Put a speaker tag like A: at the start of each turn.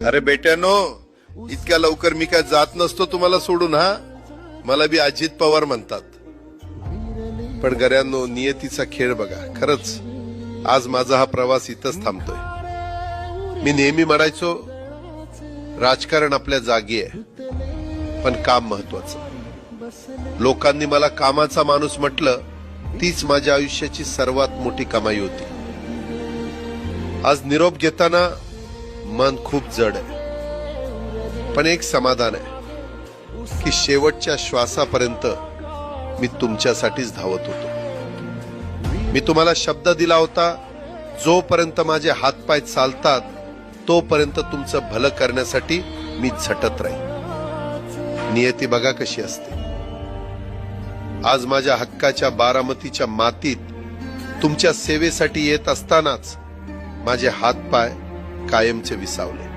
A: अरे बेट्यानो, इतक्या लवकर मी काय जात नसतो तुम्हाला सोडून. हा, मला बी अजित पवार म्हणतात. पण गऱ्यांनो, नियतीचा खेळ बघा. खरंच आज माझा हा प्रवास इथंच थांबतोय. मी नेहमी म्हणायचो राजकारण आपल्या जागी आहे, पण काम महत्वाचं. लोकांनी मला कामाचा माणूस म्हटलं, तीच माझ्या आयुष्याची सर्वात मोठी कमाई होती. आज निरोप घेताना मन खूप जड आहे, पण एक समाधान आहे की शेवटच्या श्वासापर्यंत मी तुमच्यासाठीच धावत होतो. मी तुम्हाला शब्द दिला होता, जोपर्यंत माझे हातपाय चालतात तोपर्यंत तुमचं भलं करण्यासाठी मी झटत राहील. नियती बघा कशी असते. आज माझ्या हक्काच्या बारामतीच्या मातीत तुमच्या सेवेसाठी येत असतानाच माझे हातपाय कायमचे विसावले.